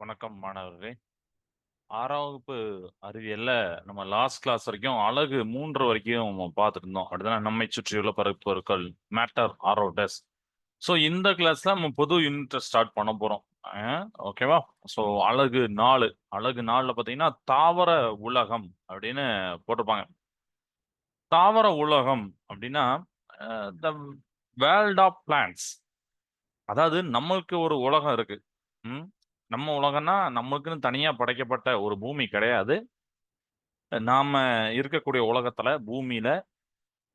வணக்கம் மாணவர்களே. 6ஆம் வகுப்பு அறிவியல்ல நம்ம லாஸ்ட் கிளாஸ் வரைக்கும் அலகு 3 வரைக்கும் நம்ம பார்த்துட்டு இருந்தோம். அப்படிதானே? நம்மைச் சுற்றியுள்ள பரப்பொருட்கள், மேட்டர் ஆர் டஸ். ஸோ இந்த கிளாஸ்ல நம்ம புது யூனிட்ட ஸ்டார்ட் பண்ண போறோம். அ ஓகேவா? ஸோ அலகு 4ல பார்த்தீங்கன்னா, தாவர உலகம் அப்படின்னு போட்டிருப்பாங்க. தாவர உலகம் அப்படின்னா, த வேர்ல்ட் ஆஃப் பிளான்ட்ஸ். அதாவது நம்மளுக்கு ஒரு உலகம் இருக்கு. ம். நம்ம உலகம்னா, நம்மளுக்குன்னு தனியா படைக்கப்பட்ட ஒரு பூமி கிடையாது. நாம இருக்கக்கூடிய உலகத்துல, பூமியில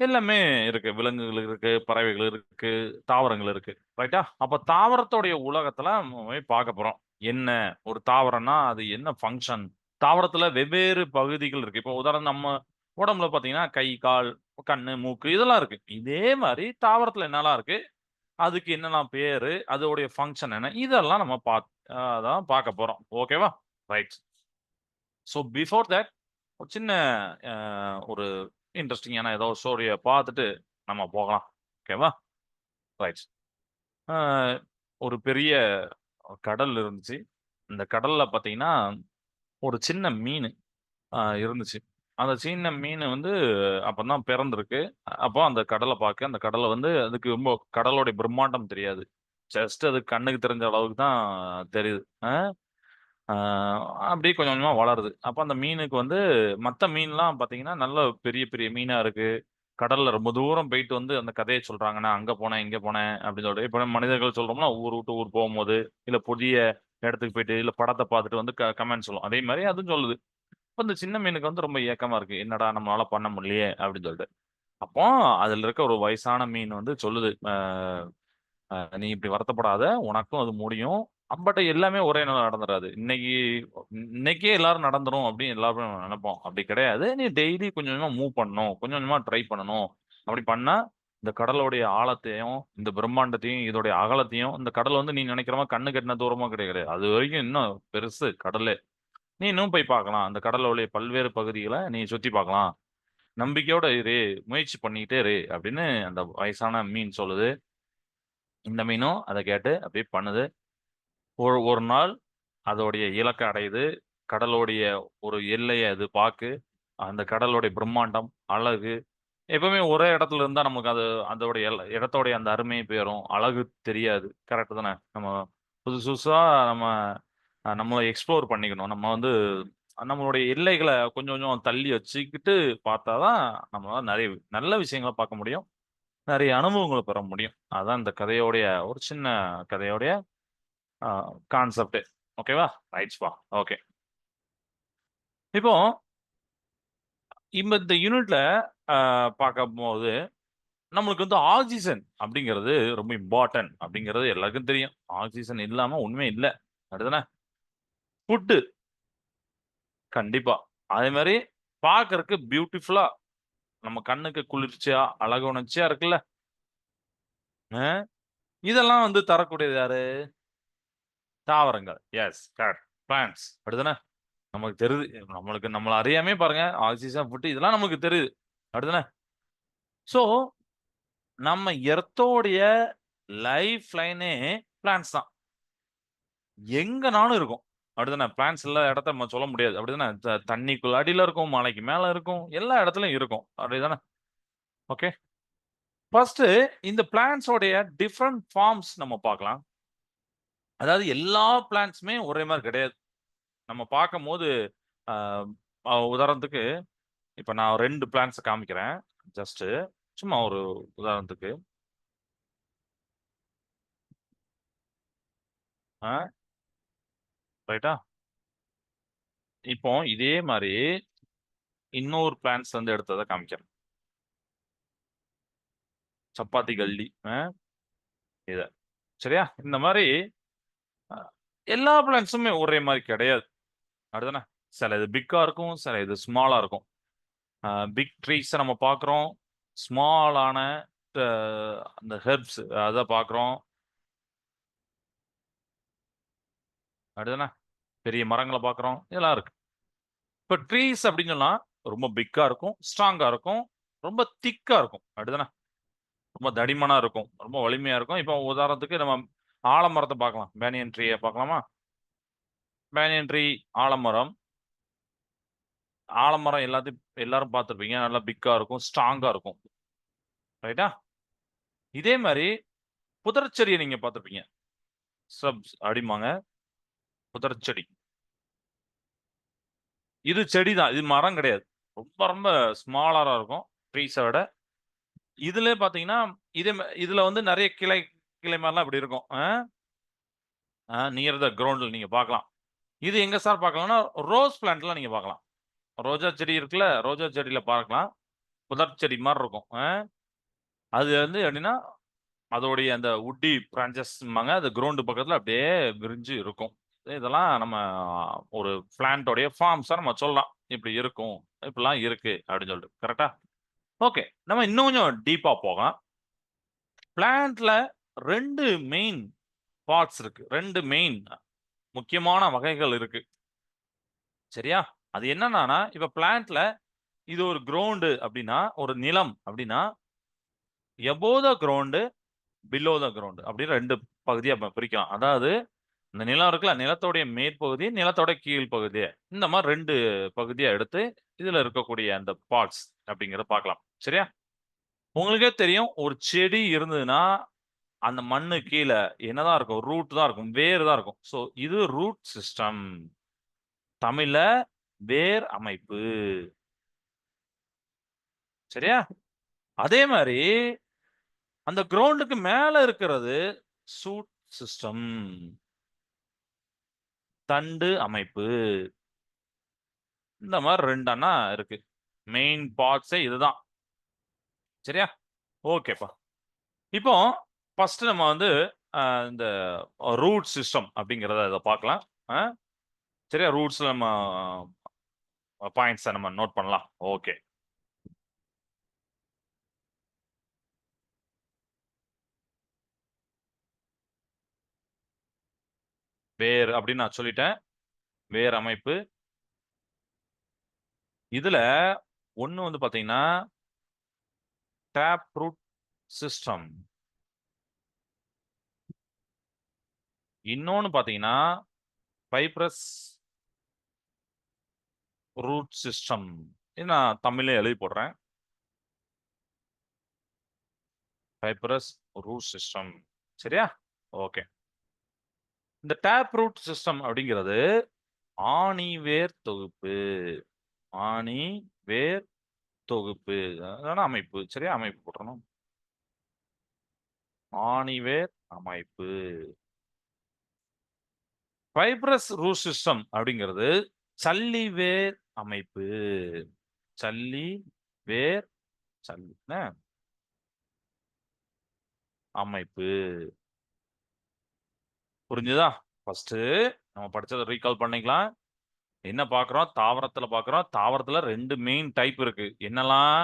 எல்லாமே இருக்கு. விலங்குகள் இருக்கு, பறவைகள் இருக்கு, தாவரங்கள் இருக்கு. ரைட்டா? அப்ப தாவரத்தோடைய உலகத்துல நம்ம போய் பார்க்க போறோம். என்ன ஒரு தாவரம்னா, அது என்ன ஃபங்ஷன்? தாவரத்துல வெவ்வேறு பகுதிகள் இருக்கு. இப்போ உதாரணம் நம்ம உடம்புல பார்த்தீங்கன்னா, கை, கால், கண்ணு, மூக்கு இதெல்லாம் இருக்கு. இதே மாரி தாவரத்துல என்னலாம் இருக்கு? அதுக்கு என்னலாம் பேரு? அதோடைய ஃபங்ஷன் என்ன? இதெல்லாம் நம்ம அதான் பார்க்க போறோம். ஓகேவா? ரைட். ஸோ பிஃபோர் தட் ஒரு சின்ன அ ஒரு இன்ட்ரஸ்டிங்கான ஏதோ ஒரு ஸ்டோரிய பார்த்துட்டு நம்ம போகலாம். ஓகேவா? ரைட். அ ஒரு பெரிய கடல் இருந்துச்சு. அந்த கடல்ல பார்த்தீங்கன்னா, ஒரு சின்ன மீனு இருந்துச்சு. அந்த சின்ன மீனு வந்து அப்பதான் பிறந்திருக்கு. அப்போ அந்த கடல பார்க்க, அந்த கடல வந்து அதுக்கு ரொம்ப கடலோட பிரம்மாண்டம் தெரியாது. ஜஸ்ட் அது கண்ணுக்கு தெரிஞ்ச அளவுக்கு தான் தெரியுது. அ ஆ அப்படியே கொஞ்சம் கொஞ்சமா வளருது. அப்ப அந்த மீனுக்கு வந்து மத்த மீன்லாம் பார்த்தீங்கன்னா, நல்ல பெரிய பெரிய மீனா இருக்கு. கடல்ல ரொம்ப தூரம் போயிட்டு வந்து அந்த கதைய சொல்றாங்க. நான் அங்க போனேன், இங்க போனேன் அப்படின்னு சொல்லிட்டு. இப்ப மனிதர்கள் சொல்றோம்னா, ஊர் விட்டு ஊர் போகும்போது, இல்ல புதிய இடத்துக்கு போயிட்டு, இல்ல படத்த பார்த்துட்டு வந்து கமெண்ட் சொல்லும். அதே மாரி அதுவும் சொல்லுது. அப்ப இந்த சின்ன மீனுக்கு வந்து ரொம்ப ஏக்கமா இருக்கு. என்னடா நம்மளால பண்ண முடியலையே அப்படின்னு சொல்லிட்டு. அப்போ அதுல இருக்க ஒரு வயசான மீன் வந்து சொல்லுது. நீ இப்படி வருத்தப்படாத. உனக்கும் அது முடியும். பட் எல்லாமே ஒரே நாள்ல நடந்துராது. இன்னைக்கே எல்லாரும் நடந்துரும் அப்படின்னு எல்லாரும் நெனைப்போம். அப்படி கிடையாது. நீ டெய்லி கொஞ்சம் கொஞ்சமா மூவ் பண்ணணும். கொஞ்சம் கொஞ்சமா ட்ரை பண்ணணும். அப்படி பண்ணா, இந்த கடலுடைய ஆழத்தையும், இந்த பிரம்மாண்டத்தையும், இதோடைய அகலத்தையும், இந்த கடல் வந்து நீ நெனைக்கிற மாரி கண்ணுக்கு எட்டுன தூரமா கிடையாது. அதுவரைக்கும் இன்னும் பெருசு கடலே. நீ இன்னும் போய் பார்க்கலாம். அந்த கடலுடைய பல்வேறு பகுதிகள நீ சுத்தி பார்க்கலாம். நம்பிக்கையோட இரு. முயற்சி பண்ணிக்கிட்டே இரு. அப்படின்னு அந்த வயசான மீன் சொல்லுது. இந்த மீனும் அத கேட்டு அப்படியே பண்ணுது. ஒரு ஒரு நாள் அதோடைய இலக்க அடையுது. கடலோடைய ஒரு எல்லைய அது பாக்கு. அந்த கடலோடைய பிரம்மாண்டம், அழகு எப்பவுமே ஒரே இடத்துல இருந்தா நமக்கு அது அதோடைய இடத்தோடைய அந்த அருமை போயிரும். அழகு தெரியாது. கரெக்ட் தானே? நம்ம புதுசு புதுசா நம்ம நம்மள எக்ஸ்ப்ளோர் பண்ணிக்கணும். நம்ம வந்து நம்மளுடைய எல்லைகள கொஞ்சம் கொஞ்சம் தள்ளி வச்சுக்கிட்டு பார்த்தா தான் நம்மளால நெறைய நல்ல விஷயங்கள பார்க்க முடியும். நெறைய அனுபவங்கள பெற முடியும். அதான் இந்த கதையோடைய ஒரு சின்ன கதையோடைய ஆ கான்செப்ட். ஓகேவா? ரைட்ஸ்ப்பா. ஓகே. இப்போ இந்த யூனிட்ல அ பார்க்கும்போது, நம்மளுக்கு வந்து ஆக்ஸிஜன் அப்படிங்கிறது ரொம்ப இம்பார்ட்டன்ட் அப்படிங்கிறது எல்லாருக்கும் தெரியும். ஆக்ஸிஜன் இல்லாம ஒண்ணுமே இல்ல. அப்படிதானே? ஃபுட் கண்டிப்பா. அதே மாரி பார்க்கறக்கு பியூட்டிஃபுல்லா நம்ம கண்ணுக்கு குளிர்ச்சியா, அழகுணர்ச்சியா இருக்குல்ல. அ இதெல்லாம் வந்து தரக்கூடியது யாரு? தாவரங்கள். Yes correct. பிளான்ட்ஸ் அப்படிதானே? நமக்கு தெரியுது. நம்மள அறியாமயே பாருங்க, ஆக்ஸிஜன், ஃபுட் இதெல்லாம் நமக்கு தெரியுது. அப்படிதானே? ஸோ, நம்ம எர்த்தோடைய லைஃப் லைனே பிளான்ட்ஸ் தான். எங்கனாலும் இருக்கும். அப்படிதானே? பிளான்ட்ஸ் இல்ல இடத்த நம்ம சொல்ல முடியாது. அப்படிதானே? தண்ணிக்குள்ள அடியில இருக்கும், மலைக்கு மேல இருக்கும், எல்லா இடத்துலயும் இருக்கும். அப்படிதானே? ஓகே. ஃபர்ஸ்ட்டு இந்த பிளான்ட்ஸ் ஓடைய டிஃபரண்ட் ஃபார்ம்ஸ் நம்ம பார்க்கலாம். அதாவது எல்லா பிளான்ட்ஸுமே ஒரே மாரி கிடையாது. நம்ம பார்க்கும்போது, அ உதாரணத்துக்கு இப்ப நான் 2 பிளான்ட்ஸ காமிக்கிறேன். ஜஸ்ட்டு சும்மா ஒரு உதாரணத்துக்கு. ஆ ரைட்டா? இப்போ இதே மாரி இன்னொரு பிளான்ட்ஸ் வந்து எடுத்தத காமிக்கிறேன். சப்பாத்தி கல்லி. இத. சரியா? இந்த மாரி அ எல்லா பிளான்ட்ஸுமே ஒரே மாரி கிடையாது. அப்படிதானே? சில இது பிக்கா இருக்கும். சில இது ஸ்மாலா இருக்கும். பிக் ட்ரீஸ நம்ம பார்க்குறோம். ஸ்மாலான ட அந்த ஹெர்ப்ஸ் அத பார்க்குறோம். அப்படிதானே? பெரிய மரங்கள பார்க்குறோம். இதெல்லாம் இருக்கு. இப்ப ட்ரீஸ் அப்படின்னு சொன்னா, ரொம்ப பிக்கா இருக்கும், ஸ்ட்ராங்கா இருக்கும், ரொம்ப திக்கா இருக்கும். அப்படிதானே? ரொம்ப தடிமனா இருக்கும். ரொம்ப வலிமையா இருக்கும். இப்போ உதாரணத்துக்கு நம்ம ஆலமரத்த பார்க்கலாம். பேனியன் ட்ரீய பார்க்கலாமா? பேனியன் ட்ரீ, ஆலமரம். ஆலமரம் எல்லாரும் பார்த்திருப்பீங்க. நல்லா பிக்கா இருக்கும். ஸ்ட்ராங்கா இருக்கும். ரைட்டா? இதே மாரி புதர்ச்செடிய நீங்க பார்த்திருப்பீங்க. ஸ்ரப்ஸ் அப்படிம்பாங்க. புதர்ச்செடி. இது செடி தான். இது மரம் கிடையாது. ரொம்ப ரொம்ப ஸ்மாலரா இருக்கும். ட்ரீஸ விட. இதுலயே பார்த்தீங்கன்னா, இதுல வந்து நெறைய கிளை மாரிலாம் இப்படி இருக்கும். நியர் த கிரவுண்ட்ல நீங்க பார்க்கலாம். இது எங்க சார் பார்க்கலாம்னா, ரோஸ் பிளான்ட்ல நீங்க பார்க்கலாம். ரோஜா செடி இருக்குல்ல, ரோஜா செடியில பார்க்கலாம். புதர் செடி மாரி இருக்கும். அது வந்து எப்படின்னா, அதோடைய அந்த வுட்டி பிரான்ச்சஸ்ம்பாங்க. அது கிரவுண்ட் பக்கத்துல அப்படியே விரிஞ்சு இருக்கும். இதெல்லாம் நம்ம ஒரு பிளான்ட்டோடைய ஃபார்ம்ஸா நம்ம சொல்லலாம். இப்படி இருக்கும். இப்படிலாம் இருக்கு அப்படின்னு சொல்லிட்டு. கரெக்ட்டா? ஓகே. நம்ம இன்னும் கொஞ்சம் டீப்பா போகலாம். பிளான்ட்ல 2 மெயின் பார்ட்ஸ் இருக்கு. 2 மெயின் முக்கியமான வகைகள் இருக்கு. சரியா? அது என்னன்னா, இப்ப பிளான்ட்ல இது ஒரு கிரவுண்ட் அப்படின்னா, ஒரு நிலம் அப்படின்னா, above the ground, below the ground அப்படின்னு 2 பகுதியா பிரிக்கலாம். அதாவது இந்த நிலம் இருக்குல்ல, நிலத்தோடைய மேற்பகுதி, நிலத்தோட கீழ் பகுதி. இந்த மாரி 2 பகுதியா எடுத்து, இதுல இருக்கக்கூடிய அந்த பார்ட்ஸ் அப்படிங்கிறத பார்க்கலாம். சரியா? உங்களுக்கே தெரியும், ஒரு செடி இருந்ததுன்னா, அந்த மண்ணு கீழ என்னதான் இருக்கும்? ரூட் தான் இருக்கும். வேர் தான் இருக்கும். சோ, இது ரூட் சிஸ்டம். தமிழ்ல வேர் அமைப்பு. சரியா? அதே மாரி, அந்த கிரவுண்டுக்கு மேல இருக்கிறது சூட் சிஸ்டம். தண்டு அமைப்பு. இந்த மாரி 2 இருக்கு. மெயின் பார்ட்ஸே இதுதான். சரியா? ஓகேப்பா. இப்போ ஃபர்ஸ்ட் நம்ம வந்து இந்த ரூட் சிஸ்டம் அப்படிங்கிறத இத பார்க்கலாம். அ சரியா? ரூட்ஸ்ல நம்ம பாயிண்ட்ஸ நம்ம நோட் பண்ணலாம். ஓகே. வேர் அப்படின்னு நான் சொல்லிட்டேன். வேர் அமைப்பு. இதுல ஒண்ணு வந்து பார்த்தீங்கன்னா, டேப் ரூட் சிஸ்டம். இன்னொன்னு பார்த்தீங்கன்னா, ஃபைப்ரஸ் ரூட் சிஸ்டம். இது நான் தமிழ்லயே எழுதி போடுறேன். Fibrous root system. சரியா? ஓகே. இந்த டேப் ரூட் சிஸ்டம் அப்படிங்கிறது ஆணி வேர் தொகுப்பு. ஆணி வேர் தொகுப்பு. அதான அமைப்பு. சரியா? அமைப்பு போட்டுறணும். ஆணிவேர் அமைப்பு. ஃபைப்ரஸ் ரூட் சிஸ்டம் அப்படிங்கிறது சல்லி வேர் அமைப்பு. சல்லி வேர் என்ன? அமைப்பு. புரிஞ்சுதா? ஃபர்ஸ்ட்டு நம்ம படிச்சத ரீகால் பண்ணிக்கலாம். என்ன பார்க்குறோம்? தாவரத்துல பார்க்குறோம். தாவரத்துல 2 மெயின் டைப் இருக்கு. என்னலாம்?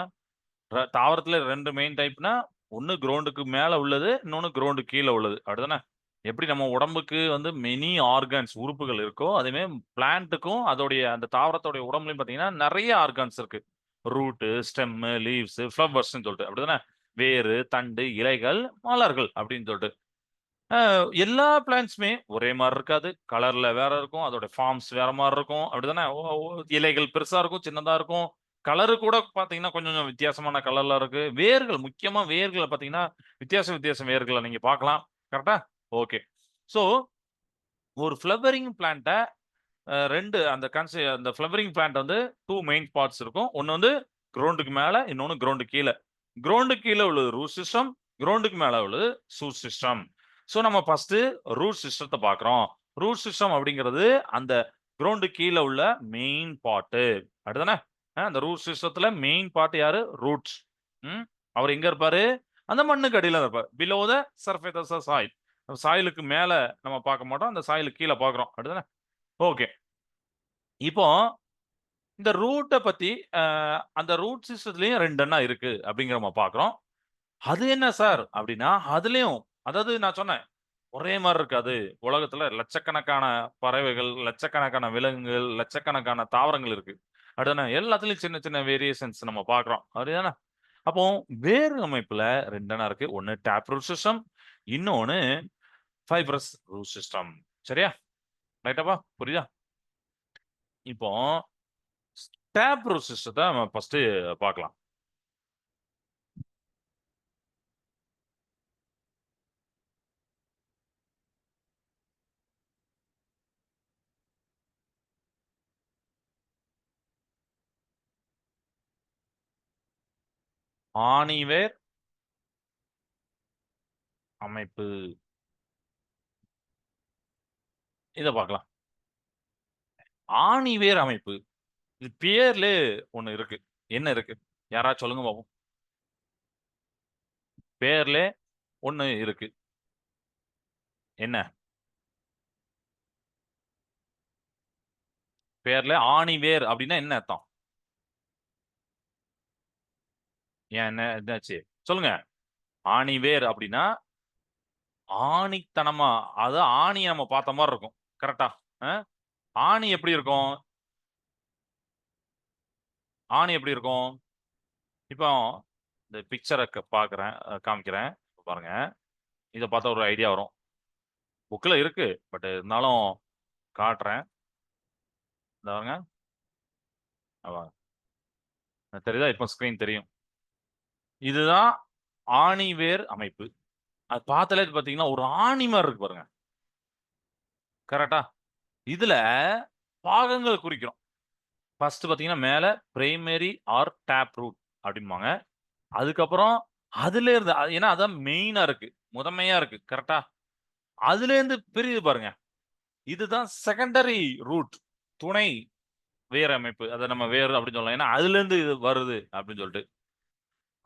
தாவரத்துல 2 மெயின் டைப்னா, ஒண்ணு கிரவுண்டுக்கு மேல உள்ளது, இன்னொன்னு கிரவுண்டுக்கு கீழ உள்ளது. அப்படிதானே? எப்படி நம்ம உடம்புக்கு வந்து மெனி ஆர்கான்ஸ் உறுப்புகள் இருக்கோ, அதே மாரி பிளான்ட்க்கும் அதோடைய அந்த தாவரத்தோட உடம்புலயும் பார்த்தீங்கன்னா, நெறைய ஆர்கான்ஸ் இருக்கு. ரூட்டு, ஸ்டெம்மு, லீவ்ஸ், ஃப்ளவர்ஸ்ன்னு சொல்லிட்டு. அப்படிதானே? வேரு, தண்டு, இலைகள், மலர்கள் அப்படின்னு சொல்லிட்டு. அ எல்லா பிளான்ட்ஸுமே ஒரே மாரி இருக்காது. கலர்ல வேற இருக்கும். அதோட ஃபார்ம்ஸ் வேற மாரி இருக்கும். அப்படிதானே? ஒ ஒ இலைகள் பெருசா இருக்கும், சின்னதா இருக்கும். கலரு கூட பார்த்தீங்கன்னா, கொஞ்சம் கொஞ்சம் வித்தியாசமான கலர்ல இருக்கு. வேர்கள் முக்கியமா வேர்கள பார்த்தீங்கன்னா, வித்தியாச வேர்கள நீங்க பார்க்கலாம். கரெக்ட்டா? ஓகே. ஸோ, ஒரு ஃப்ளவரிங் பிளான்ட்ட 2 அந்த ஃப்ளவரிங் பிளான்ட் வந்து 2 மெயின் பார்ட்ஸ் இருக்கும். ஒண்ணு வந்து கிரவுண்டுக்கு மேல, இன்னொன்னு கிரவுண்டுக்கு கீழ. கிரவுண்டுக்கு கீழ உள்ளது ரூட் சிஸ்டம். கிரவுண்டுக்கு மேல உள்ளது ஷூட் சிஸ்டம். சோ நம்ம ஃபர்ஸ்ட்டு ரூட் சிஸ்டத்த பார்க்குறோம். ரூட் சிஸ்டம் அப்படிங்கிறது அந்த கிரவுண்டுக்கு கீழ உள்ள மெயின் பார்ட்டு. அப்படிதானே? அந்த ரூட் சிஸ்டத்துல மெயின் பார்ட் யாரு? ரூட்ஸ். ம். அவர் எங்க இருப்பாரு? அந்த மண்ணுக்கு அடியில இருப்பார். Below the surface of the soil. சாயிலுக்கு மேல நம்ம பார்க்க மாட்டோம். அந்த சாயிலுக்கு கீழ பார்க்குறோம். அப்படிதானே? ஓகே. இப்போ இந்த ரூட்ட பத்தி அ அந்த ரூட் சிஸ்டத்திலயும் 2 இருக்கு அப்படிங்கிற நம்ம பார்க்குறோம். அது என்ன சார் அப்படின்னா, அதுலயும் அதாவது நான் சொன்னேன். ஒரே மாரி இருக்காது. உலகத்துல லட்சக்கணக்கான பறவைகள், லட்சக்கணக்கான விலங்குகள், லட்சக்கணக்கான தாவரங்கள் இருக்கு. அப்படிதானே? எல்லாத்துலயும் சின்ன சின்ன வேரியேஷன்ஸ் நம்ம பார்க்குறோம். அப்படிதானே? அப்போ வேறு அமைப்புல 2 இருக்கு. ஒண்ணு டேப் ரூட் சிஸ்டம். இன்னொன்னு ஃபைப்ரஸ் ரூட் சிஸ்டம். சரியா? ரைட்டாப்பா? புரியுதா? இப்போ டேப் ரூட் சிஸ்டத்தை நம்ம ஃபர்ஸ்ட் பார்க்கலாம். ஆணிவேர் அமைப்பு இத பார்க்கலாம். ஆணிவேர் அமைப்பு இது பேர்ல ஒண்ணு இருக்கு. என்ன இருக்கு? யாராவது சொல்லுங்க பாப்போம். பேர்ல ஒண்ணு இருக்கு. என்ன? பேர்ல ஆணிவேர் அப்படின்னா என்ன அர்த்தம்? ஏன் என்ன என்னாச்சு? சொல்லுங்க. ஆணிவேர் அப்படின்னா ஆணித்தனமா, அது ஆணிய நம்ம பார்த்த மாரி இருக்கும். கரெக்ட்டா? அ ஆணி எப்படி இருக்கும்? ஆணி எப்படி இருக்கும்? இப்போ இந்த பிக்சர பார்க்குறேன், காமிக்கிறேன். பாருங்க. இத பார்த்தா ஒரு ஐடியா வரும். புக்ல இருக்கு. பட் இருந்தாலும் காட்டுறேன். இந்த பாருங்க. தெரியுதா? இப்ப ஸ்க்ரீன் தெரியும். இதுதான் ஆணிவேர் அமைப்பு. அது பார்த்தாலே பார்த்தீங்கன்னா, ஒரு ஆணி மாரி இருக்கு பாருங்க. கரெக்ட்டா? இதுல பாகங்கள் குறிக்கிறோம். ஃபர்ஸ்ட் பார்த்தீங்கன்னா, மேல பிரைமரி ஆர் டேப் ரூட் அப்படிம்பாங்க. அதுக்கப்புறம் அதுலேருந்து ஏன்னா அதான் மெயினா இருக்கு. முதன்மையா இருக்கு. கரெக்ட்டா? அதுலேருந்து பிரியுது பாருங்க. இதுதான் செகண்டரி ரூட். துணை வேர் அமைப்பு. அத நம்ம வேர் அப்படின்னு சொல்லலாம். ஏன்னா அதுலேருந்து இது வருது அப்படின்னு சொல்லிட்டு.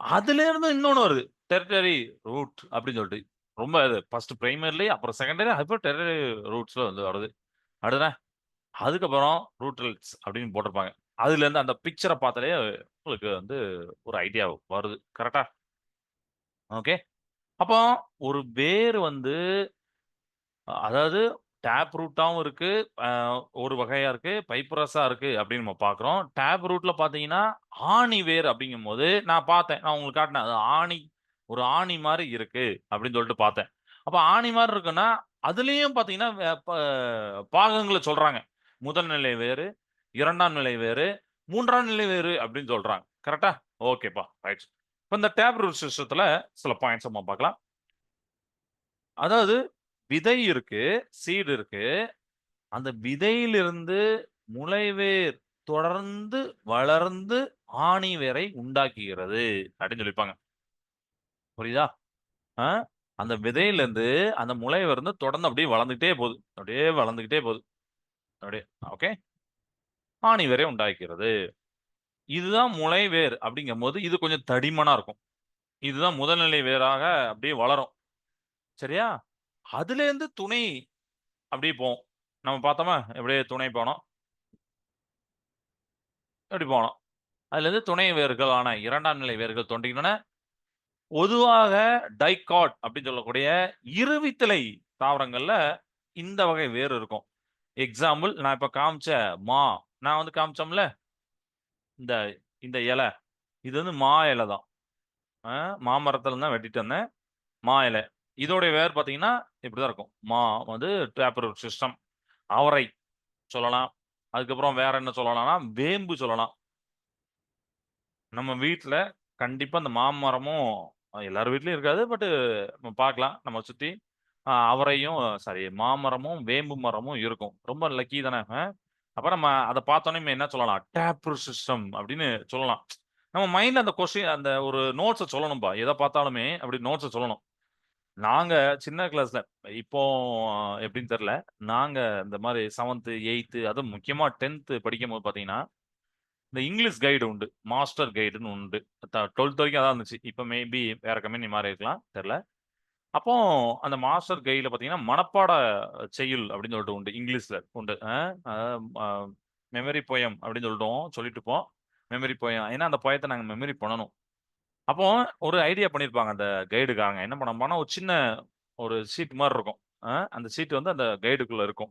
அதுலேருந்து இன்னொன்னு வருது. டெரிட்டரி ரூட் அப்படின்னு சொல்லிட்டு. ரொம்ப இது ஃபர்ஸ்ட் பிரைமரிலி, அப்புறம் செகண்டரி, அப்புறம் டெரிட்டரி ரூட்ஸ்ல வந்து வருது. அடுத்தது அதுக்கப்புறம் ரூட்ரல்ஸ் அப்படின்னு போட்டிருப்பாங்க. அதுலேருந்து அந்த பிக்சர பார்த்தாலே உங்களுக்கு வந்து ஒரு ஐடியா வருது. கரெக்ட்டா? ஓகே. அப்போ ஒரு வேர் வந்து அதாவது டேப் ரூட்டாவும் இருக்கு. அ ஒரு வகையா இருக்கு. பைப்பரஸா இருக்கு அப்படின்னு நம்ம பார்க்குறோம். டேப் ரூட்ல பார்த்தீங்கன்னா, ஆணி வேர் அப்படிங்கும்போது நான் பார்த்தேன். நான் உங்களுக்கு காட்டினேன். அது ஆணி ஒரு ஆணி மாரி இருக்கு அப்படின்னு சொல்லிட்டு பார்த்தேன். அப்ப ஆணி மாரி இருக்குன்னா, அதுலயும் பார்த்தீங்கன்னா, பாகங்கள சொல்றாங்க. முதல் நிலை வேறு, 2ஆம் நிலை வேறு, 3ஆம் நிலை வேறு அப்படின்னு சொல்றாங்க. கரெக்ட்டா? ஓகேப்பா. ரைட். இப்ப இந்த டேப் ரூட் சிஸ்டத்துல சில பாயிண்ட்ஸ் நம்ம பார்க்கலாம். அதாவது விதை இருக்கு, சீட் இருக்கு. அந்த விதையிலிருந்து முளைவேர் தொடர்ந்து வளர்ந்து ஆணி வேரை உண்டாக்குகிறது அப்படின்னு சொல்லியிருப்பாங்க. புரியுதா? ஆ? அந்த விதையிலிருந்து அந்த முளை வந்து தொடர்ந்து அப்படியே வளர்ந்துகிட்டே போகுது. அப்படியே வளர்ந்துகிட்டே போகுது. அப்படியே. ஓகே. ஆணி வேரை உண்டாக்கிறது. இதுதான் முளைவேர் அப்படிங்கும்போது இது கொஞ்சம் தடிமனா இருக்கும். இதுதான் முதல்நிலை வேராக அப்படியே வளரும். சரியா? அதுலேருந்து துணை அப்படியே போகும். நம்ம பார்த்தோமா? எப்படியே துணை போனோம். இப்படி போனோம். அதிலிருந்து துணை வேர்களான 2ஆம் நிலை வேர்கள் தோன்றுகின்றன. பொதுவாக டைகாட் அப்படின்னு சொல்லக்கூடிய இருவித்திலை தாவரங்கள்ல இந்த வகை வேர் இருக்கும். எக்ஸாம்பிள் நான் இப்ப காமிச்ச மா நான் வந்து காமிச்சோம்ல, இந்த இந்த இலை. இது வந்து மா இலை தான். அ மாமரத்துல தான் வெட்டிட்டு வந்தேன். மா இலை. இதோடைய வேர் பார்த்தீங்கன்னா, இப்படிதான் இருக்கும். மா வந்து டேப் ரூட் சிஸ்டம். அவரை சொல்லலாம். அதுக்கப்புறம் வேற என்ன சொல்லலாம்னா, வேம்பு சொல்லலாம். நம்ம வீட்ல கண்டிப்பா அந்த மாமரமும் எல்லார் வீட்லயும் இருக்காது. நம்ம பார்க்கலாம். நம்ம சுத்தி அவரையும் சாரி மாமரமும், வேம்பு மரமும் இருக்கும். ரொம்ப லக்கி தானே! அப்ப நம்ம அத பார்த்தோனே என்ன சொல்லலாம்? டேப் சிஸ்டம் அப்படின்னு சொல்லலாம். நம்ம மைண்ட்ல அந்த அந்த ஒரு நோட்ஸ சொல்லணும்பா. எத பார்த்தாலுமே அப்படி நோட்ஸ சொல்லணும். நாங்க சின்ன கிளாஸ்ல இப்போ எப்படின்னு தெரியல. நாங்க இந்த மாரி 7த், 8த் அதுவும் முக்கியமா 10த் படிக்கும்போது பார்த்தீங்கன்னா இந்த இங்கிலீஷ் கைடு உண்டு. மாஸ்டர் கைடுன்னு உண்டு. 12த் வரைக்கும் அதான் இருந்துச்சு. இப்ப மேபி வேற கம்பெனி மாறி இருக்கலாம். தெரியல. அப்போ அந்த மாஸ்டர் கைட்ல பார்த்தீங்கன்னா, மனப்பாட செய்யுள் அப்படின்னு சொல்லிட்டு உண்டு. இங்கிலீஷ்ல உண்டு. அ அ மெமரி போயம் அப்படின்னு சொல்லிட்டு இருப்போம். Memory poem. ஏன்னா அந்த போயத்த நாங்க மெமரி பண்ணணும். அப்போ ஒரு ஐடியா பண்ணியிருப்பாங்க அந்த கைடுக்காரங்க. என்ன பண்ணோம்னா, ஒரு சின்ன ஒரு ஷீட் மாரி இருக்கும். அந்த ஷீட் வந்து அந்த கைடுக்குள்ள இருக்கும்.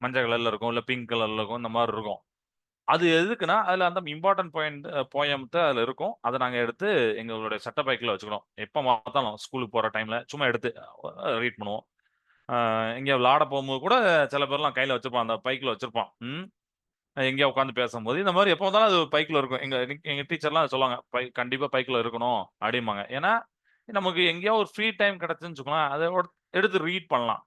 மஞ்ச கலர்ல இருக்கும். இல்ல பிங்க் கலர்ல இருக்கும். இந்த மாரி இருக்கும். அது எதுக்குன்னா, அதுல அந்த இம்பார்டன்ட் பாயிண்ட் போயம்த்த அதுல இருக்கும். அத நாங்க எடுத்து எங்களுடைய சட்ட பைக்குல வச்சுக்கிடுவோம். எப்ப பார்த்தாலும் ஸ்கூலுக்கு போற டைம்ல சும்மா எடுத்து ரீட் பண்ணுவோம். எங்கேயோ விளையாட போம்போது கூட சில பேர்லாம் கையில வச்சிருப்பான். அந்த பைக்குல வச்சிருப்பான். ம். எங்கேயா உட்காந்து பேசும்போது இந்த மாதிரி எப்போ வந்தாலும் அது பைக்ல இருக்கும். எங்க எங்க டீச்சர்லாம் சொல்லுவாங்க, கண்டிப்பா பைக்ல இருக்கணும் அப்படிம்பாங்க. ஏன்னா நமக்கு எங்கேயோ ஒரு ஃப்ரீ டைம் கிடைச்சுன்னு வச்சுக்கோங்களேன், அதை எடுத்து ரீட் பண்ணலாம்.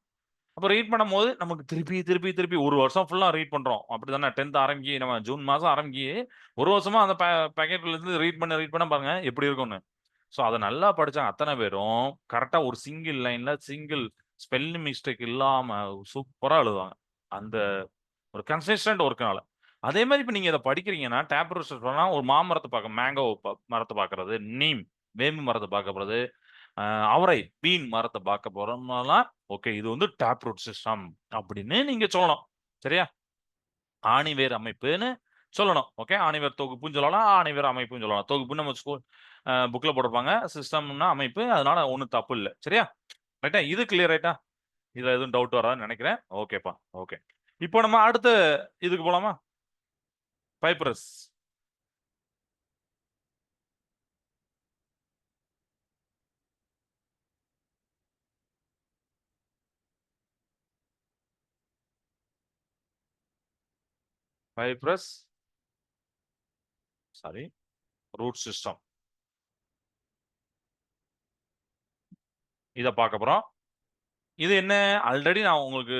அப்ப ரீட் பண்ணும்போது நமக்கு திருப்பி திருப்பி திருப்பி ஒரு வருஷம் ஃபுல்லா ரீட் பண்றோம். அப்படிதானே 10th ஆரம்பிக்கி நம்ம ஜூன் மாசம் ஆரம்பிக்கி ஒரு வருஷமா அந்த பாக்கெட்ல இருந்து ரீட் பண்ண பாருங்க எப்படி இருக்கும்னு. சோ அத நல்லா படிச்சாங்க அத்தன பேரும். கரெக்ட்டா ஒரு சிங்கிள் லைன்ல சிங்கிள் ஸ்பெல்லிங் மிஸ்டேக் இல்லாம சூப்பரா எழுதுவாங்க. அந்த ஒரு கன்சிஸ்டன்ட் ஒர்க்னால. அதே மாரி இப்ப நீங்க இத படிக்கிறீங்கன்னா, டேப் ரிசர்ச் பண்ணா ஒரு மாமரத்த மேங்கோ மரத்த பார்க்கிறது, நீம் வேம்பு மரத்த பார்க்க போறது, அ அவரை பீன் மரத்த பார்க்க போறோம்னாலாம், ஓகே இது வந்து டேப் ரூட் சிஸ்டம் அப்படின்னு நீங்க சொல்லணும். சரியா? ஆணிவேர் அமைப்புன்னு சொல்லணும். ஓகே. ஆணிவேர் தொகுப்புன்னு சொல்லலாம். ஆணிவேர் அமைப்புன்னு சொல்லலாம். தொகுப்புன்னு நம்ம ஸ்கூல் புக்ல போட்டிருப்பாங்க. சிஸ்டம்ன்னா அமைப்பு. அதனால ஒண்ணும் தப்பு இல்ல. சரியா? ரைட்டா? இது கிளியர் ரைட்டா? இதுல எதுவும் டவுட் வராதுன்னு நெனைக்கிறேன். ஓகேப்பா. ஓகே. இப்போ நம்ம அடுத்த இதுக்கு போலாமா? Fibrous. Fibrous sorry root system. இத பார்க்க போறோம். இது என்ன ஆல்ரெடி நான் உங்களுக்கு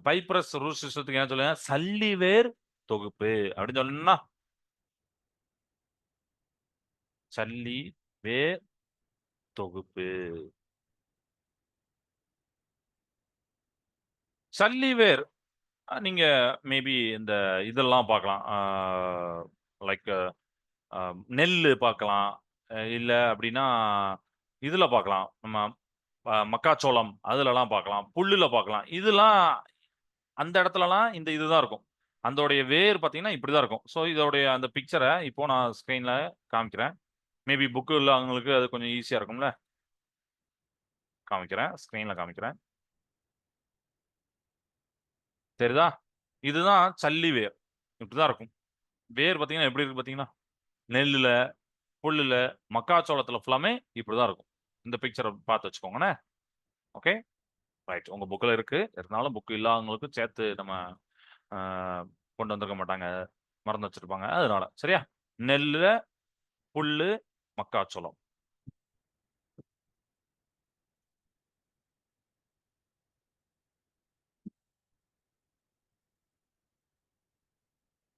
பைப்ரஸ் ரூட் சிஸ்டத்துக்கு என்ன சொல்லுவேன்? சல்லிவேர் தொகுப்பு அப்படின்னு சொன்னேன்னா, சல்லி வேர் தொகுப்பு. சல்லிவேர் நீங்க மேபி இந்த இதெல்லாம் பார்க்கலாம். லைக் நெல்லு பார்க்கலாம். இல்ல அப்டின்னா, இதுல பார்க்கலாம். நம்ம மக்காச்சோளம் அதுலலாம் பார்க்கலாம். புல்லுல பார்க்கலாம். இதெல்லாம் அந்த இடத்துலலாம் இந்த இதுதான் இருக்கும். அதோடைய வேர் பார்த்தீங்கன்னா, இப்படி தான் இருக்கும். ஸோ இதோடைய அந்த பிக்சர இப்போ நான் ஸ்க்ரீன்ல காமிக்கிறேன். மேபி புக் உள்ளவங்களுக்கு அது கொஞ்சம் ஈஸியா இருக்கும்ல. காமிக்கிறேன். ஸ்க்ரீன்ல காமிக்கிறேன். தெரியுதா? இதுதான் சல்லி வேர். இப்படிதான் இருக்கும். வேர் பார்த்தீங்கன்னா, எப்படி இருக்கு பார்த்தீங்களா? நெல்லுல, புல்லுல, மக்காச்சோளத்துல ஃபுல்லாமே இப்படிதான் இருக்கும். இந்த பிக்சர பார்த்து வச்சுக்கோங்கண்ணே. ஓகே. ரைட். உங்க புக்ல இருக்கு. இருந்தாலும் புக் இல்லாதவங்களுக்கும் சேர்த்து நம்ம அ கொண்டு வந்திருக்க மாட்டாங்க. மறந்து வச்சிருப்பாங்க. அதனால. சரியா? நெல்லு, புல்லு, மக்காச்சோளம்.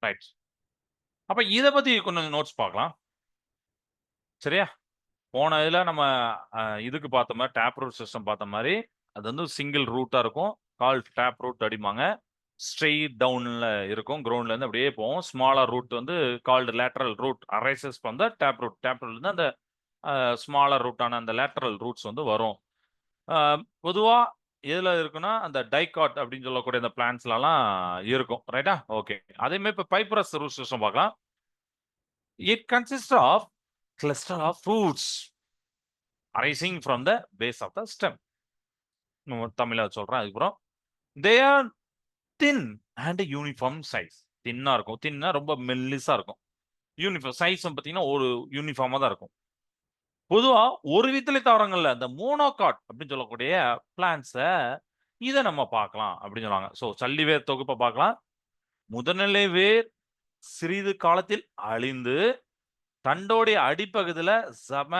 ரைட். அப்ப இத பத்தி கொஞ்சம் நோட்ஸ் பார்க்கலாம். சரியா? போன இதுல நம்ம இதுக்கு பார்த்த மாரி டேப் ரூட் சிஸ்டம் பார்த்த மாரி, அது வந்து சிங்கிள் ரூட்டா இருக்கும். கால்ட் டேப் ரூட் அப்படிம்பாங்க. ஸ்ட்ரெய்ட் டவுன்ல இருக்கும். கிரவுண்ட்ல இருந்து அப்படியே போகும். ஸ்மாலர் ரூட் வந்து called lateral root arises from the tap root. Tap ரூட்ல அந்த ஸ்மாலர் ரூட்டான அந்த லேட்டரல் ரூட்ஸ் வந்து வரும். அ பொதுவா எதுல இருக்குன்னா, அந்த டைகாட் அப்படின்னு சொல்லக்கூடிய அந்த பிளான்ட்ஸ்லலாம் இருக்கும். ரைட்டா? ஓகே. அதே மாரி இப்ப பைப்பரஸ் ரூட் சிஸ்டம் பார்க்கலாம். It consists of cluster of roots arising from the base of the stem. தமிழ்ல சொல்றேன் அதுக்கப்புறம். They are thin and uniform size. தின்னா இருக்கும். தின்னா ரொம்ப மெல்லிசா இருக்கும். யூனிஃபார்ம் சைஸும் பார்த்தீங்கன்னா, ஒரு யூனிஃபார்மா தான் இருக்கும். பொதுவா ஒரு வித்திலை தாவரங்கள்ல இந்த மோனோகாட் அப்படின்னு சொல்லக்கூடிய பிளான்ட்ஸ இத நம்ம பார்க்கலாம் அப்படின்னு சொன்னாங்க. சோ சல்லி வேர் தொகுப்ப பார்க்கலாம். முதல்நிலை வேர் சிறிது காலத்தில் அழிந்து தண்டோடைய அடிப்பகுதியில சம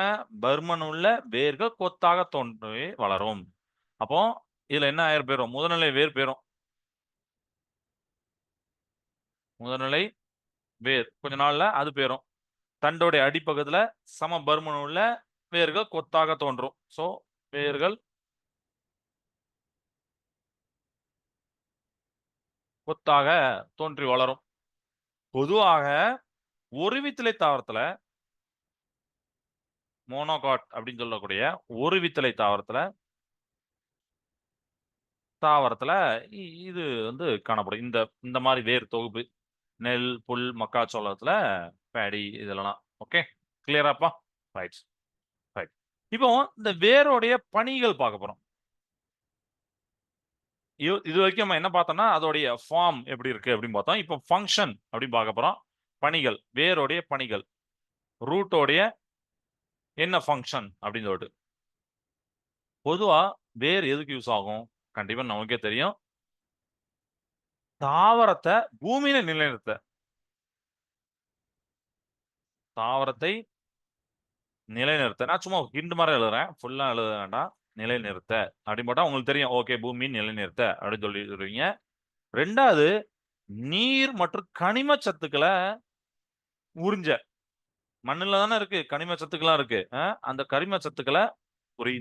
பருமனுள்ள வேர்கள் கொத்தாக தோன்றி வளரும். அப்போ இதுல என்ன ஆயிரம் போயிரும்? முதல்நிலை வேர் போயிரும். முதல்நிலை வேர் கொஞ்ச நாள்ல அது போயிரும். தண்டோடைய அடிப்பகுதியில சம பருமன் உள்ள வேர்கள் கொத்தாக தோன்றும். சோ வேர்கள் கொத்தாக தோன்றி வளரும். பொதுவாக ஒரு வித்திலை தாவரத்துல மோனோகாட் அப்படின்னு சொல்லக்கூடிய ஒரு வித்திலை தாவரத்துல தாவரத்துல இது வந்து காணப்படும். இந்த இந்த மாரி வேர் தொகுப்பு. நெல், புல், மக்காச்சோளத்துல பேடி இதெல்லாம். ஓகே. கிளியராப்பா? Right, right. இப்போ இந்த வேரோடைய பணிகள் பார்க்க போறோம். இதுவரைக்கும் நம்ம என்ன பார்த்தோம்னா, அதோடைய ஃபார்ம் எப்படி இருக்கு அப்படின்னு பார்த்தோம். இப்போ ஃபங்ஷன் அப்படின்னு பார்க்க போறோம். பணிகள், வேரோடைய பணிகள். ரூட்டோடைய என்ன ஃபங்ஷன் அப்படின்னு சொல்லிட்டு. பொதுவா வேர் எதுக்கு யூஸ் ஆகும்? கண்டிப்பா நமக்கே தெரியும். தாவரத்தை பூமியில நிலைநிறுத்த. தாவரத்தை நிலைநிறுத்த. நான் சும்மா ஹிண்ட் மாதிரி எழுதுறேன். ஃபுல்லா எழுத வேண்டாம். நிலைநிறுத்த அப்படின்னு போட்டா உங்களுக்கு தெரியும். ஓகே, பூமியின் நிலைநிறுத்த அப்படின்னு சொல்லிடுவீங்க. 2வது, நீர் மற்றும் கனிம சத்துக்களை உறிஞ்ச. மண்ணுல தானே இருக்கு கனிம சத்துக்கள்லாம் இருக்கு. அந்த கரிம சத்துக்களை உரி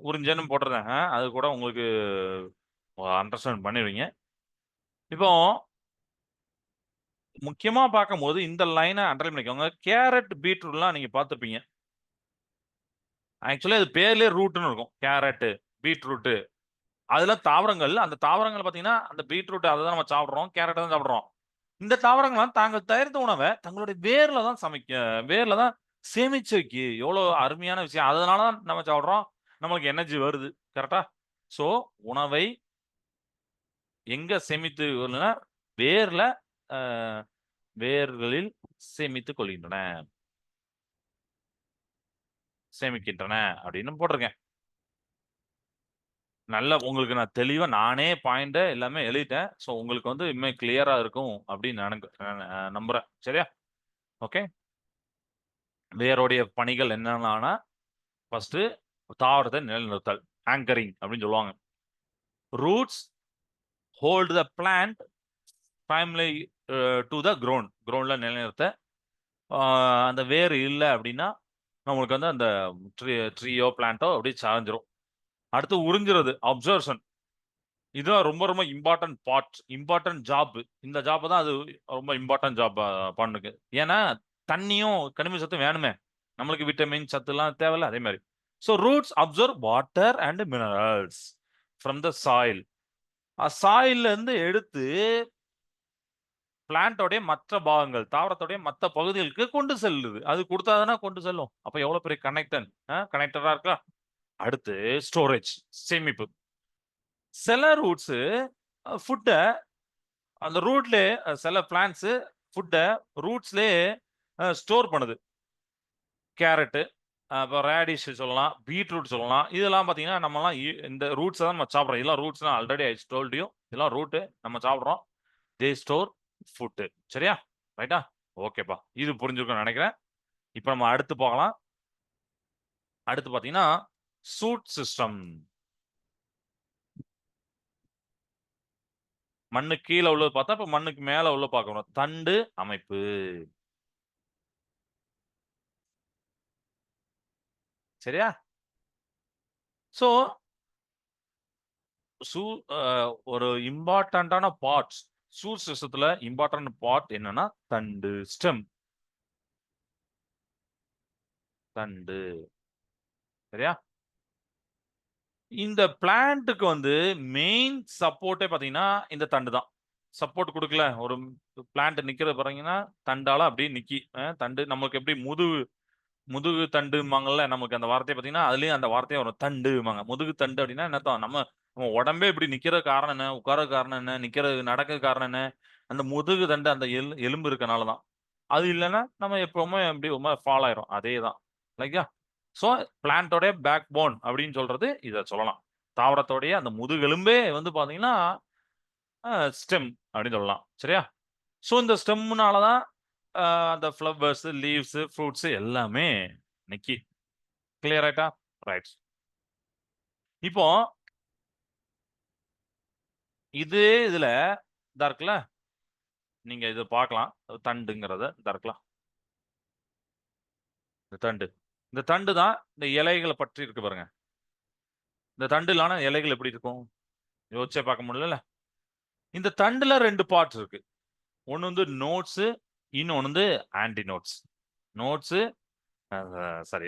உறிஞ்சன்னு போட்டுறேன். அது கூட உங்களுக்கு அண்டர்ஸ்டாண்ட் பண்ணிடுவீங்க. இப்போ முக்கியமா பார்க்கும்போது இந்த லைனை அண்டர்லைன் பண்ணிக்கோங்க. கேரட், பீட்ரூட்லாம் நீங்க பார்த்துருப்பீங்க. ஆக்சுவலி அது பேர்லயே ரூட்னு இருக்கும். கேரட், பீட்ரூட் அதெல்லாம் தாவரங்கள். அந்த தாவரங்கள் பார்த்தீங்கன்னா, அந்த பீட்ரூட் அதை தான் நம்ம சாப்பிடுறோம். கேரட் தான் சாப்பிடுறோம். இந்த தாவரங்கள்லாம் தாங்கள் தயாரித்த உணவை தங்களுடைய வேர்ல தான் சேமிச்சு வைக்கி. எவ்வளோ அருமையான விஷயம். அதனால தான் நம்ம சாப்பிடுறோம். நம்மளுக்கு எனர்ஜி வருது. கரெக்ட்டா? சோ, உணவை எங்க சேமித்து வேர்ல அ வேர்களில் சேமித்துக் கொள்கின்றன. சேமிக்கின்றன அப்படின்னு போட்டிருக்கேன். நல்லா உங்களுக்கு நான் தெளிவா நானே பாயிண்ட்ட எல்லாமே எழுதிட்டேன். சோ, உங்களுக்கு வந்து இனிமே கிளியரா இருக்கும் அப்படின்னு நம்புறேன். சரியா? ஓகே. வேருடைய பணிகள் என்னென்னனா, ஃபர்ஸ்ட்டு தாவரத்தை நிலைநிறுத்தல். ஆங்கரிங் அப்படின்னு சொல்லுவாங்க. Roots hold the plant firmly to the ground. கிரவுண்ட்ல நிலைநிறுத்த. ஆ அந்த வேர் இல்ல அப்படின்னா, நம்மளுக்கு வந்து அந்த ட்ரீயோ, பிளான்ட்டோ அப்படியே சாய்ஞ்சிரும். அடுத்து உறிஞ்சுறது. அப்சர்ப்ஷன். இதுதான் ரொம்ப ரொம்ப இம்பார்ட்டன்ட் பார்ட். Important job. இந்த ஜாப் தான் அது ரொம்ப இம்பார்ட்டன்ட் ஜாப் பண்ணுது. ஏன்னா, தண்ணியும், கனிம சத்தும் வேணுமே. நம்மளுக்கு விட்டமின் சத்துலாம் தேவைல்ல. அதே மாரி. So roots absorb water and minerals from the soil. சாயில்ல இருந்து எடுத்து பிளான்ட்டோடைய மற்ற பாகங்கள், தாவரத்துடைய மத்த பகுதிகளுக்கு கொண்டு செல்லுது. அது குடுத்தா தானே கொண்டு செல்லும். அப்ப எவ்வளோ பெரிய கனெக்டரா இருக்கா? அடுத்து ஸ்டோரேஜ் சேமிப்பு. சில ரூட்ஸ் ஃபுட்ட அந்த ரூட்லயே சில பிளான்ட்ஸ் ஃபுட்ட ரூட்ஸ்லயே ஸ்டோர் பண்ணுது. கேரட், அப்புறம் ரேடிஷ் சொல்லலாம், பீட்ரூட் சொல்லலாம். இதெல்லாம் பார்த்தீங்கன்னா, நம்மலாம் இந்த ரூட்ஸ தான் நம்ம சாப்பிடுறோம். இதெல்லாம் ரூட்ஸ்லாம் ஆல்ரெடி ஐ டோல்ட் யூ. இதெல்லாம் ரூட் நம்ம சாப்பிடுறோம். தே ஸ்டோர் ஃபுட். சரியா? ரைட்டா? ஓகேப்பா. இது புரிஞ்சிருக்கும்னு நெனைக்கிறேன். இப்ப நம்ம அடுத்து போகலாம். அடுத்து பார்த்தீங்கன்னா, சூட் சிஸ்டம். மண்ணுக்கு கீழ உள்ளது பார்த்தா, இப்ப மண்ணுக்கு மேல உள்ள பார்க்கணும். தண்டு அமைப்பு. சரியா? ஸோ, சூ அ ஒரு இம்பார்ட்டன்ட்டான பார்ட்ஸ். சூட் சிஸ்டத்துல இம்பார்ட்டன்ட் பார்ட் என்னன்னா, தண்டு, ஸ்டெம். தண்டு. சரியா? இந்த பிளான்ட்க்கு வந்து மெயின் சப்போர்ட்டே பார்த்தீங்கன்னா, இந்த தண்டு தான். சப்போர்ட் குடுக்கல. ஒரு பிளான்ட் நிக்கிறத பாத்தீங்கன்னா, தண்டால அப்படியே நிக்கி. தண்டு நமக்கு எப்படி முதுகு தண்டும்பாங்கல்ல. நமக்கு அந்த வார்த்தை பார்த்தீங்கன்னா, அதிலேயும் அந்த வார்த்தையே வரும். தண்டும்பாங்க. முதுகு தண்டு அப்படின்னா என்ன அர்த்தம்? நம்ம உடம்பே இப்படி நிக்கிறதுக்கு காரணம் என்ன? உட்கார்றதுக்கு காரணம் என்ன? நடக்கிறதுக்கு காரணம் என்ன? அந்த முதுகு தண்டு அந்த எலும்பு இருக்கனால தான். அது இல்லன்னா, நம்ம எப்பவுமே அப்படி ஒரு மாரி ஃபால் ஆயிரும். அதேதான். லைக்கா? சோ, பிளான்ட்டோட பேக் போன் அப்படின்னு சொல்றது இத சொல்லலாம். தாவரத்தோடைய அந்த முதுகெலும்பே வந்து பார்த்தீங்கன்னா, ஸ்டெம் அப்படின்னு சொல்லலாம். சரியா? சோ, இந்த ஸ்டெம்னால தான் அ அந்த ஃப்ளவர்ஸ், லீவ்ஸ், ஃப்ரூட்ஸ் எல்லாமே நிக்கி. கிளியர் ஆயிட்டா? ரைட். இப்போ இதே இதுல இதா இருக்குல்ல, நீங்க இத பார்க்கலாம். தண்டுங்கிறத இதா இருக்கலாம். இந்த தண்டு. இந்த தண்டு தான் இந்த இலைகள பற்றி இருக்கு பாருங்க. இந்த தண்டு இல்லனா இலைகள் எப்படி இருக்கும்? யோசிச்சே பார்க்க முடியலல்ல. இந்த தண்டுல 2 பார்ட்ஸ் இருக்கு. ஒண்ணு வந்து நோட்ஸ், இன்னொன்னு வந்து ஆன்டி நோட்ஸ். நோட்ஸ் அ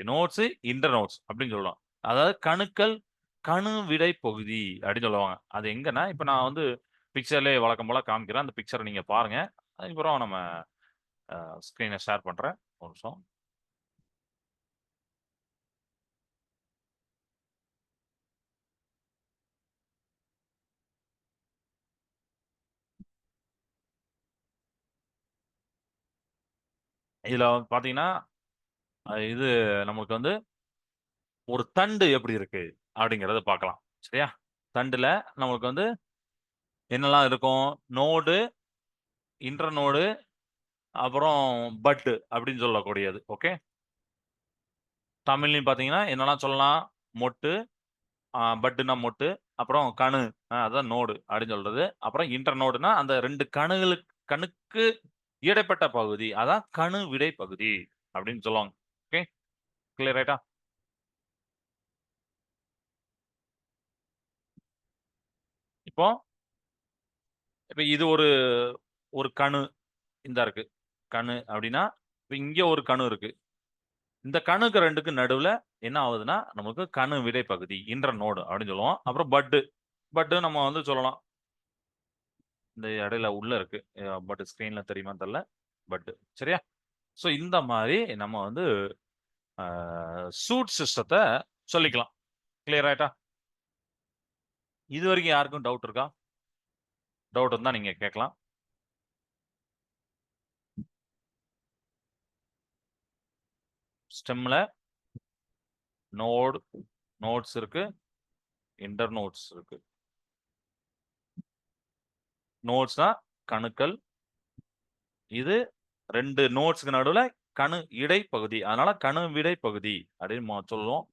நோட்ஸ், இன்டர் நோட்ஸ் அப்படின்னு சொல்லுவோம். அதாவது கணுக்கள், கணு விடை பகுதி அப்படின்னு சொல்லுவாங்க. அது எங்கன்னா, இப்ப நான் வந்து பிக்சர்லயே வழக்கம் போல காமிக்கிறேன். அந்த பிக்சர நீங்க பாருங்க. அதுக்கப்புறம் நம்ம ஸ்க்ரீன ஷேர் பண்றேன். ஒரு நிமிஷம். இதுல பார்த்தீங்கன்னா, இது நமக்கு வந்து ஒரு தண்டு எப்படி இருக்கு? அப்படிங்கிறத பார்க்கலாம். சரியா? தண்டுல நமக்கு வந்து என்னெல்லாம் இருக்கும்? நோடு, இன்டர்நோடு, அப்புறம் பட் அப்படின்னு சொல்லக்கூடியது. ஓகே. தமிழ்லயும் பார்த்தீங்கன்னா என்னெல்லாம் சொல்லலாம்? மொட்டு, பட்டுன்னா மொட்டு, அப்புறம் கணு, அதான் நோடு அப்படின்னு சொல்றது. அப்புறம் இன்டர்நோடுன்னா அந்த 2 கணுக்கு இடைப்பட்ட பகுதி. அதான் கணு விடை பகுதி அப்படின்னு சொல்லுவாங்க. ஓகே. கிளியர் ஆயிட்டா? இப்போ இப்ப இது ஒரு ஒரு கணு இந்தா இருக்கு. கணு அப்படின்னா, இப்ப இங்க ஒரு கணு இருக்கு. இந்த கணுக்கு 2க்கு நடுவுல என்ன ஆகுதுன்னா, நமக்கு கணு விடை பகுதி, இன்டர் நோடு அப்படின்னு சொல்லுவோம். அப்புறம் பட்டு. பட்டு நம்ம வந்து சொல்லலாம். இந்த இடையில உள்ள இருக்கு. பட் ஸ்க்ரீன்ல தெரியுமான்னு தெரியல. பட்டு. சரியா? சோ இந்த மாரி நம்ம வந்து அ சூட் சிஸ்டத்த சொல்லிக்கலாம். கிளியர் ஆயிட்டா? இதுவரைக்கும் யாருக்கும் டவுட் இருக்கா? டவுட் இருந்தா நீங்க கேட்கலாம். ஸ்டெம்ல நோட், நோட்ஸ் இருக்கு. இன்டர் நோட்ஸ் இருக்கு. நோட்ஸ்னா கணுக்கள். இது 2 நோட்ஸ்க்கு நடுவுல கணு இடைப்பகுதி. அதனால கணு விடை பகுதி அப்படின்னு சொல்லுவோம்.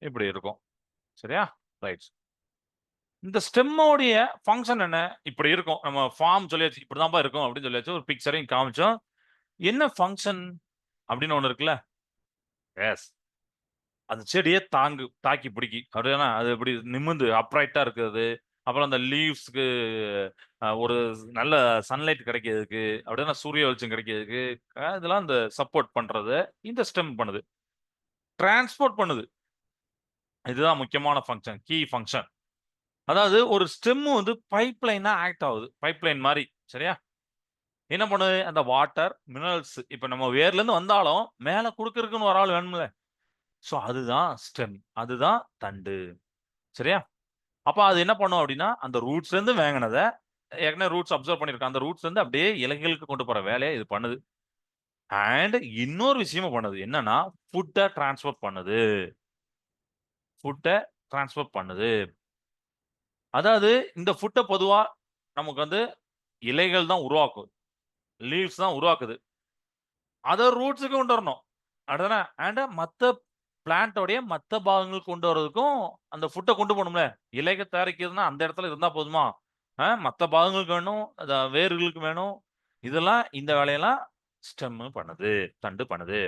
இப்படி இருக்கும். சரியா? ரைட். இந்த ஸ்டெம்மோடைய ஃபங்ஷன் என்ன? இப்படி இருக்கும். நம்ம ஃபார்ம் சொல்லியாச்சு. இப்படிதான்பா இருக்கும் அப்படின்னு சொல்லியாச்சு. ஒரு பிக்சரையும் காமிச்சோம். என்ன ஃபங்ஷன் அப்படின்னு ஒண்ணு இருக்குல்ல? எஸ். அந்த செடிய தாக்கி பிடிக்கி. அப்படிதானே? அது இப்படி நிமிர்ந்து அப்ரைட்டா இருக்கிறது. அப்புறம் அந்த லீவ்ஸ்க்கு ஒரு நல்ல சன்லைட் கிடைக்கிறதுக்கு, அப்படின்னா சூரிய வெளிச்சம் கிடைக்கிறதுக்கு, இதெல்லாம் இந்த சப்போர்ட் பண்றத இந்த ஸ்டெம் பண்ணுது. டிரான்ஸ்போர்ட் பண்ணுது. இதுதான் முக்கியமான ஃபங்ஷன். Key function. அதாவது ஒரு ஸ்டெம் வந்து பைப்லைனா ஆக்ட் ஆகுது. பைப்லைன் மாரி. சரியா? என்ன பண்ணுது? அந்த வாட்டர், மினரல்ஸ் இப்ப நம்ம வேர்ல இருந்து வந்தாலும், மேல குடுக்கறதுக்குன்னு ஒரு ஆள் வேணும்ல. சோ அதுதான் ஸ்டெம். அதுதான் தண்டு. சரியா? அப்ப அது என்ன பண்ணும் அப்டின்னா, அந்த ரூட்ஸ்ல இருந்து வாங்குனத ஏற்கனவே ரூட்ஸ் அப்சர்வ் பண்ணியிருக்கோம். அந்த ரூட்ஸ்ல இருந்து அப்படியே இலைகளுக்கு கொண்டு போற வேலைய இது பண்ணுது. அண்ட் இன்னொரு விஷயமும் பண்ணுது. என்னன்னா, ஃபுட்ட டிரான்ஸ்போர்ட் பண்ணுது. ஃபுட்ட டிரான்ஸ்போர்ட் பண்ணுது. அதாவது இந்த ஃபுட்ட பொதுவா நமக்கு வந்து இலைகள் தான் உருவாக்கும். லீவ்ஸ் தான் உருவாக்குது. அத ரூட்ஸ்க்கு கொண்டு வரணும். அப்படிதானே? அண்ட் மத்த பிளான்ட்டோடைய மத்த பாகங்களுக்கு கொண்டு வரதுக்கும் அந்த ஃபுட்ட கொண்டு போணும்ல. இலைக தயாரிக்கிறதுன்னா அந்த இடத்துல இருந்தா போதுமா? மத்த பாகங்களுக்கு வேணும். வேர்களுக்கு வேணும். இதெல்லாம் இந்த வேலையெல்லாம் ஸ்டெம் பண்ணுது. தண்டு பண்ணுது.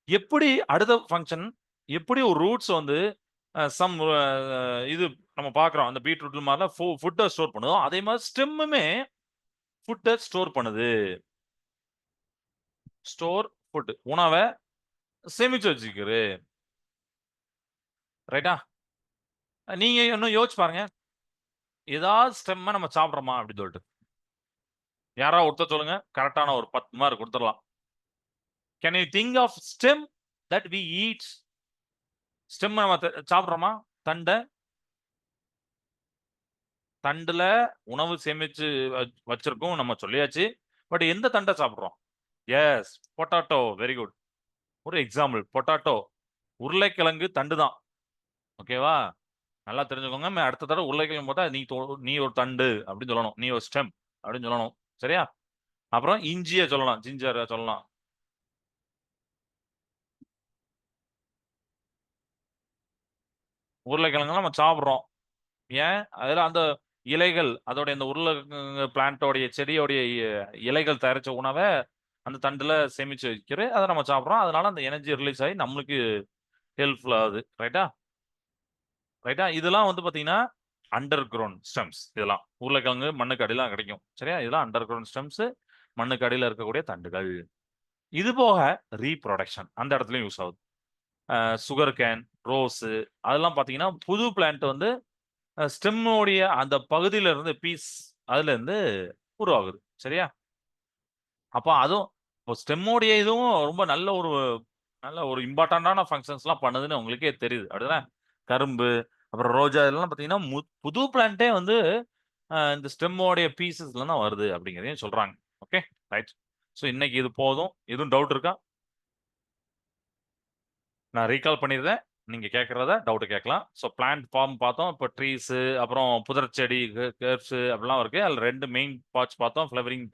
எப்படி அடுத்த ஃபங்ஷன் எப்படி ஒரு ரூட்ஸ் வந்து சம் இது நம்ம பார்க்கிறோம். அந்த பீட்ரூட் மாரிலாம் ஃபுட்ட ஸ்டோர் பண்ணுதோ, அதே மாரி ஸ்டெம்முமே ஃபுட்ட ஸ்டோர் பண்ணுது. Store food. உணவ சேமிச்சு வச்சுக்குது. ரைட்டா? நீங்க இன்னும் யோசிச்சு பாருங்க. ஏதாவது ஸ்டெம்ம நம்ம சாப்பிடுறோமா? அப்படின்னு சொல்லிட்டு. யாராவது ஒருத்தர் சொல்லுங்க. கரெக்ட்டான ஒரு 10 மார்க் குடுத்துறலாம். Can you think of stem that we eat? ஸ்டெம்ம நம்ம சாப்பிடுறோமா? தண்ட? தண்டுல உணவு சேமிச்சு வச்சிருக்கோம் நம்ம சொல்லியாச்சு. பட் எந்த தண்ட சாப்பிடுறோம்? எஸ். பொட்டேட்டோ. Very good. ஒரு எக்ஸாம்பிள். பொட்டேட்டோ. உருளைக்கிழங்கு தண்டு தான். ஓகேவா? நல்லா தெரிஞ்சுக்கோங்க. அடுத்த தடவ உருளைக்கிழங்கு போட்டா நீ ஒரு தண்டு அப்படின்னு சொல்லணும். நீ ஒரு ஸ்டெம் அப்படின்னு சொல்லணும். சரியா? அப்புறம் இஞ்சிய சொல்லலாம். ஜிஞ்சர சொல்லலாம். உருளைக்கிழங்குலாம் நம்ம சாப்பிடுறோம். ஏன்? அதுல அந்த இலைகள், அதோட இந்த உருளைக்கிழங்கு பிளான்ட்டோடைய செடியோடைய இலைகள் தயாரிச்ச உணவ அந்த தண்டுல சேமிச்சு வைக்கிது. அத நம்ம சாப்பிடுறோம். அதனால அந்த எனர்ஜி ரிலீஸ் ஆயி நம்மளுக்கு ஹெல்ப்ஃபுல் ஆகுது. ரைட்டா? ரைட்டா? இதெல்லாம் வந்து பார்த்தீங்கன்னா, அண்டர் கிரவுண்ட் ஸ்டெம்ஸ் இதெல்லாம். உருளைக்கிழங்கு மண்ணுக்கு அடியில தான் கிடைக்கும். சரியா? இதெல்லாம் அண்டர் கிரவுண்ட் ஸ்டெம்ஸ். மண்ணுக்கு அடியில இருக்கக்கூடிய தண்டுகள். இது போக ரீபுரொடக்ஷன் அந்த இடத்துலயும் யூஸ் ஆகுது. சுகர் கேன், ரோஸு அதெல்லாம் பார்த்தீங்கன்னா, புது பிளான்ட் வந்து ஸ்டெம்மோடைய அந்த பகுதியில இருந்து அதுலருந்து உருவாகுது. சரியா? அப்ப அதுவும் இப்போ ஸ்டெம்மோடைய இதுவும் ரொம்ப நல்ல ஒரு இம்பார்ட்டன்டான ஃபங்ஷன்ஸ்லாம் பண்ணுதுன்னு உங்களுக்கே தெரியுது. அப்படிதானே? கரும்பு, அப்புறம் ரோஜா இதெல்லாம் பார்த்தீங்கன்னா, புது பிளான்ட்டே வந்து இந்த ஸ்டெம்மோடைய பீசஸ்ல தான் வருது அப்படிங்கிறதையும் சொல்றாங்க. Okay, right. ஸோ இன்னைக்கு இது போதும். எதுவும் டவுட் இருக்கா? நான் ரீகால் பண்ணிடுறேன். நீங்க கேட்கறத டவுட் கேட்கலாம். ஸோ பிளான்ட் ஃபார்ம் பார்த்தோம். இப்போ ட்ரீஸு, அப்புறம் புதர் செடி, கர்ப்ஸு அப்படிலாம் இருக்கு. அதில் 2 மெயின் பார்ட்ஸ் பார்த்தோம். ஃப்ளவரிங்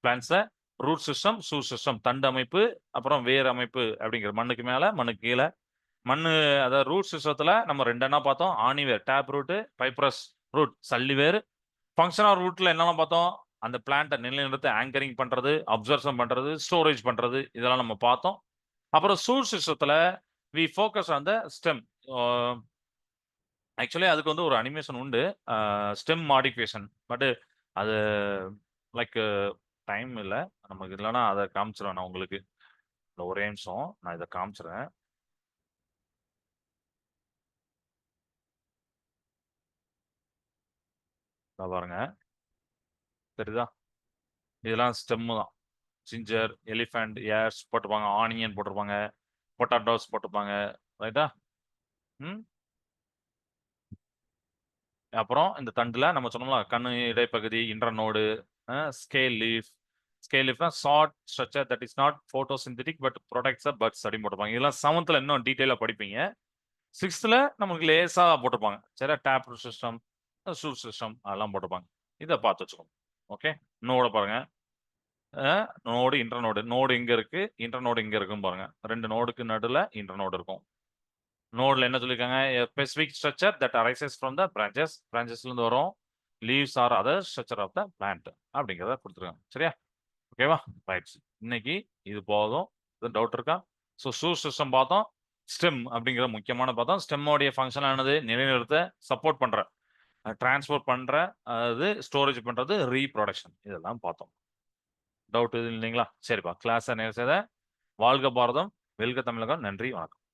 பிளான்ட்ஸ்ல ரூட் சிஸ்டம், ஷூட் சிஸ்டம், தண்டு அமைப்பு, அப்புறம் வேர் அமைப்பு அப்படிங்கிற மண்ணுக்கு மேல, மண்ணுக்கு கீழ. மண்ணு அதாவது ரூட் சிஸ்டத்துல நம்ம 2 என்ன பார்த்தோம்? ஆணி வேர், டேப் ரூட், பைப்ரஸ் ரூட், சல்லி வேர். ஃபங்ஷன் ஆஃப் ரூட்ல என்னெல்லாம் பார்த்தோம்? அந்த பிளான்ட்ட நிலைநிறுத்த ஆங்கரிங் பண்றது, அப்சர்ப்ஷன் பண்றது, ஸ்டோரேஜ் பண்றது இதெல்லாம் நம்ம பார்த்தோம். அப்புறம் ஷூட் சிஸ்டத்துல we focus on the stem. Actually அதுக்கு வந்து ஒரு அனிமேஷன் உண்டு. Stem modification. பட் அது லைக் டைம் இல்ல. நமக்கு இல்லன்னா அத காமிச்சுருவேன் நான் உங்களுக்கு. இந்த ஒரே நிமிஷம். நான் இத காமிச்சுறேன். இதோ பாருங்க. தெரியுதா? இதெல்லாம் ஸ்டெம்மு தான். ஜிஞ்சர், எலிஃபண்ட், ஏர்ஸ் போட்டிருப்பாங்க. ஆனியன் போட்டிருப்பாங்க. பொட்டாட்டோஸ் போட்டிருப்பாங்க. ரைட்டா? ம். அப்புறம் இந்த தண்டுல நம்ம சொன்னோம்ல, கணு இடைப்பகுதி, இன்டர்நோடு, ஸ்கேல் லீஃப். ஸ்கேல் லீஃப்னா short structure that is not photosynthetic but protects the buds அப்படின்னு போட்டிருப்பாங்க. இதெல்லாம் 7த்ல இன்னும் டீட்டெயிலா படிப்பீங்க. 6த்ல நமக்கு லேசா போட்டிருப்பாங்க. சரியா? டேப் சிஸ்டம், ஷூட் சிஸ்டம் அதெல்லாம் போட்டிருப்பாங்க. இத பார்த்து வச்சுக்கோங்க. ஓகே. நோட பாருங்க. நோடு, இன்டர்நோடு. நோடு இங்க இருக்கு. இன்டர்நோடு இங்க இருக்குன்னு பாருங்க. 2 நோடுக்கு நடுவுல இன்டர்நோடு இருக்கும். நோட்ல என்ன சொல்லியிருக்காங்க? A specific structure that arises from the branches. பிரான்ச்சஸ்ல இருந்து வரும். Leaves or other structure of the plant அப்படிங்கிறத குடுத்துருக்காங்க. சரியா? ஓகேவா? ரைட். இன்னைக்கு இது போதும். எதுவும் டவுட் இருக்கா? ஸோ ஷூட் சிஸ்டம் பார்த்தோம். ஸ்டெம் அப்படிங்கிற முக்கியமான பார்த்தோம். ஸ்டெம்மோடைய ஃபங்ஷன் ஆனது நிலைநிறுத்த, சப்போர்ட் பண்ற, டிரான்ஸ்போர்ட் பண்ற, அது ஸ்டோரேஜ் பண்றது, ரீப்ரொடக்ஷன் இதெல்லாம் பார்த்தோம். டவுட் எதுவும் இல்லைங்களா? சரிப்பா. கிளாஸ நிறைவு செய்த வாழ்க பாரதம், வெல்க தமிழகம். நன்றி, வணக்கம்.